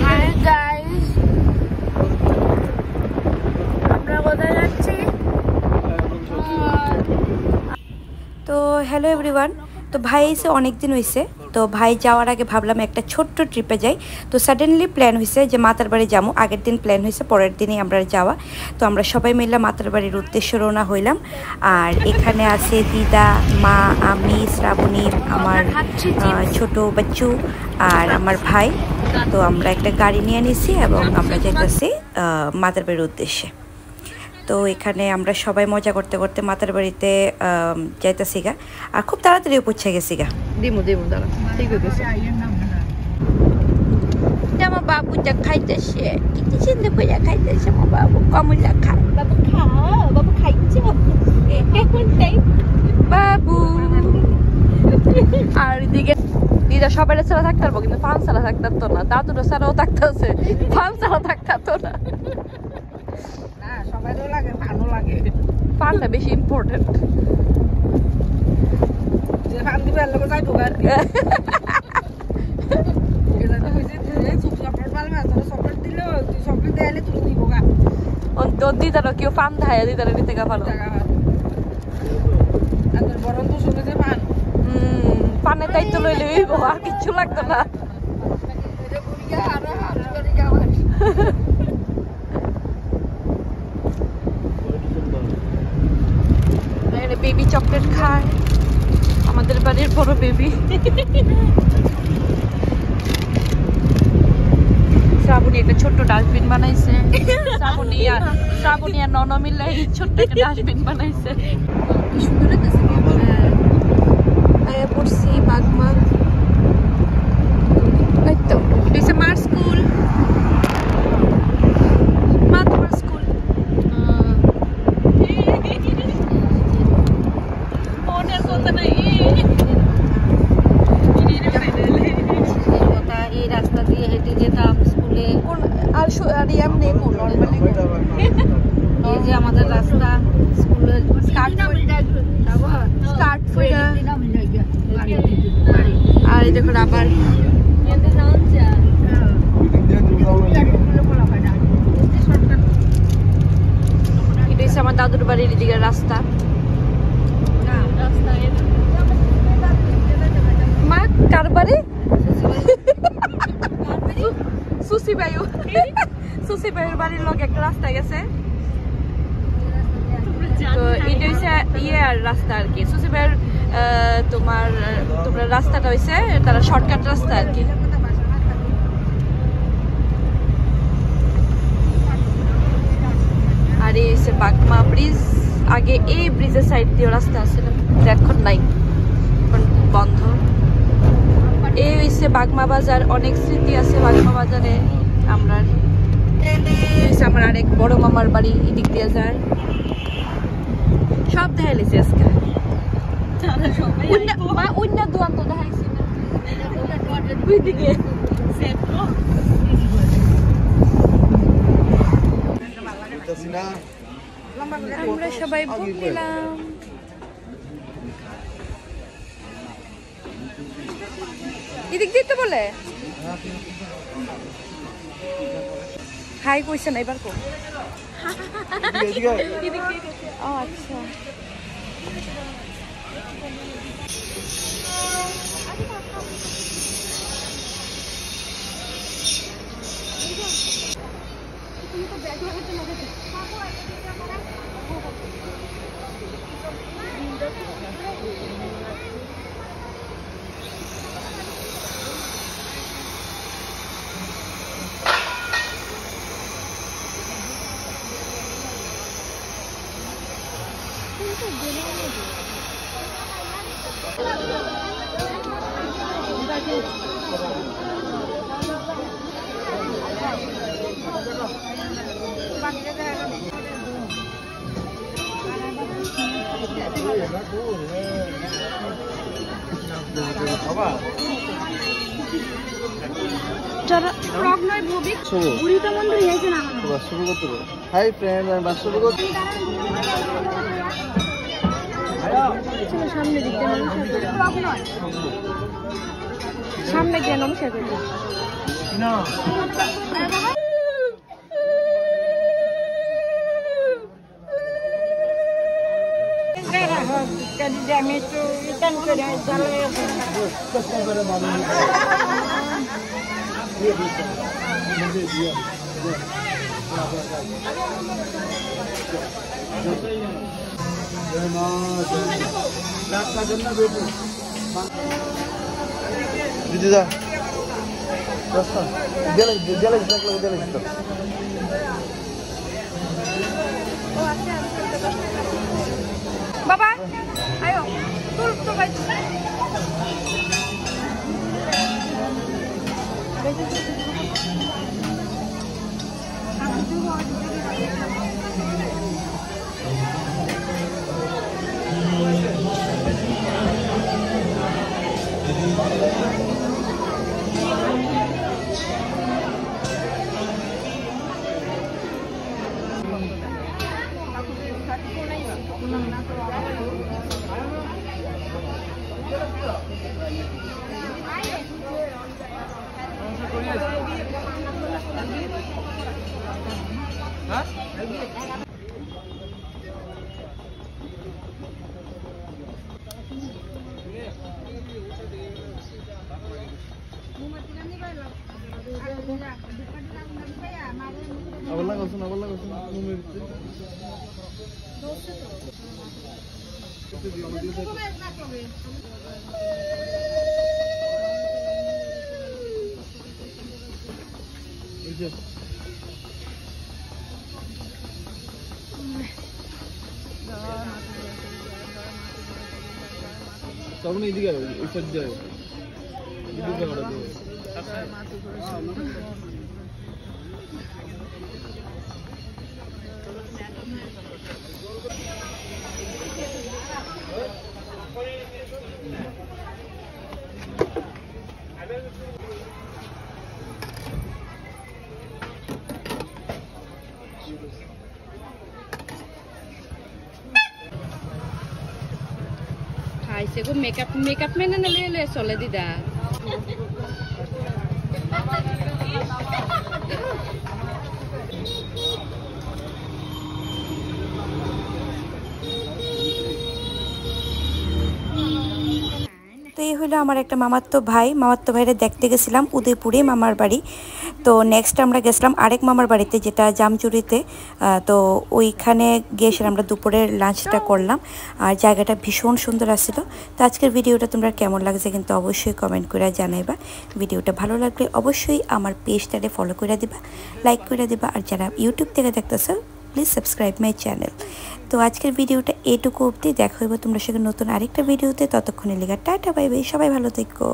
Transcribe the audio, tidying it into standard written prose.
Hi guys, আমরা কোথায় যাচ্ছি? তো হ্যালো এভরিওয়ান। তো ভাই এসে অনেক দিন হয়েছে, তো ভাই যাওয়ার আগে ভাবলাম একটা ছোট্ট ট্রিপে যাই। তো সাডেনলি প্ল্যান হয়েছে যে মাতার বাড়ি যাবো। আগের দিন প্ল্যান হয়েছে, পরের দিনই আমরা যাওয়া। তো আমরা সবাই মিলে মাতার বাড়ির উদ্দেশ্যে রওনা হইলাম। আর এখানে আছে দিদা, মা, আমি, শ্রাবণী, আমার ছোট বাচ্চু আর আমার ভাই। তো আমরা একটা গাড়ি নিয়ে নিছি এবং আমরা যাইতেছি মাতার বাড়ির উদ্দেশ্যে। তো এখানে আমরা সবাই মজা করতে করতে মাতার বাড়িতে যাইতেছি গা। আর খুব তাড়াতাড়ি পৌঁছে গেছি গা। দিমু দাঁড়া, ঠিক হয়েছে। আমার বাবু যা খাইতেছে, কি চিন্তা করে খাইতেছে আমার বাবু। কমলা খায়, বাবু খাও, বাবু খাইছে বাবু। আর এদিকে দিদা সবাই ছাড়া থাকতে পারবো, কিন্তু পান ছাড়া থাকতে পারতো না। দাদুরা ছাড়াও থাকতে আছে, পান ছাড়া থাকতে পারতো না। পানটা বেশি ইম্পর্টেন্ট। দিদারও কেউ পান দেয়, দিদারে নিতে গা ভালো। পানের দায়িত্ব লইলে আর কিচ্ছু লাগতো না। বেবি চকলেট খায়, আমাদের বাড়ির বড় বেবি। শ্রাবণী একটা ছোট্ট ডাস্টবিন বানাইছে। শ্রাবণী আর নন মিলে ছোট্ট একটা ডাস্টবিন বানাইছে। কি সুন্দর লাগতেছে। আয়া পড়ছি বাগমা। এই তো দিস ইজ মার স্কুল। মা তোমার স্কুল। ওনের কথা নাই। এই রাস্তা দিয়ে হেঁটে যেতাম স্কুলে। আর এমনি নর্মালি এই যে আমাদের রাস্তা স্কুলের আর এই দেখুন আবার এটা আমার দাদুর বাড়ির এদিকে রাস্তা। মা কার বাড়ি? সুসি ভাইয়ের বাড়ির লোক একটা রাস্তা গেছে। তো এটা হচ্ছে আর রাস্তা আর কি। সুসি ভাইয়ের তোমার রাস্তাটা হয়েছে তারা শর্টকাট রাস্তা আর কি। আর এই হচ্ছে বাগমা ব্রিজ। আগে এই ব্রিজের সাইড দিয়ে রাস্তা আছিল, এখন নাই, এখন বন্ধ। এই হচ্ছে বাগমা বাজার। অনেক স্মৃতি আছে বাগমা বাজারে। আমার আরেক বড় মামার বাড়ি এদিক দিয়ে যায়। সব দেখা লেছে আজকে। দোয়ান তো দেখাইছি আমরা সবাই বুঝলাম। এদিক দিতে বলে হাই কইছে না এবার কো। আচ্ছা হাই ফ্রেন্ড, আমি বাস শুরু করছি। সামনে দিক সামনে গিয়ে নমস্কার করবো। দিদা রাস্তা গেলে গেলে থাকলে গেলে তো বাবা আয়ো তুল তো ভাই আবার লাগাছো সবনে এদিকে ওই সাইড দিয়ে এদিকে করা যাবে Ay, seguro makeup mana nalele soalnya tidak. তো এই হলো আমার একটা মামাতো ভাইরে দেখতে গেছিলাম উদয়পুরে মামার বাড়ি। তো নেক্সট আমরা গেছিলাম আরেক মামার বাড়িতে যেটা জামচুরিতে। তো ওইখানে গিয়ে আমরা দুপুরের লাঞ্চটা করলাম আর জায়গাটা ভীষণ সুন্দর আসছিল। তো আজকের ভিডিওটা তোমরা কেমন লাগছে কিন্তু অবশ্যই কমেন্ট করে জানাইবা। ভিডিওটা ভালো লাগলে অবশ্যই আমার পেজটারে ফলো করে দিবা, লাইক করে দিবা, আর যারা ইউটিউব থেকে দেখতেছো প্লিজ সাবস্ক্রাইব মাই চ্যানেল। তো আজকের ভিডিওটা এটুকু অবধি, দেখা হইব তোমরা সঙ্গে নতুন আরেকটা ভিডিওতে। ততক্ষণে লেগে টাটা বাই বাই, সবাই ভালো থেকো।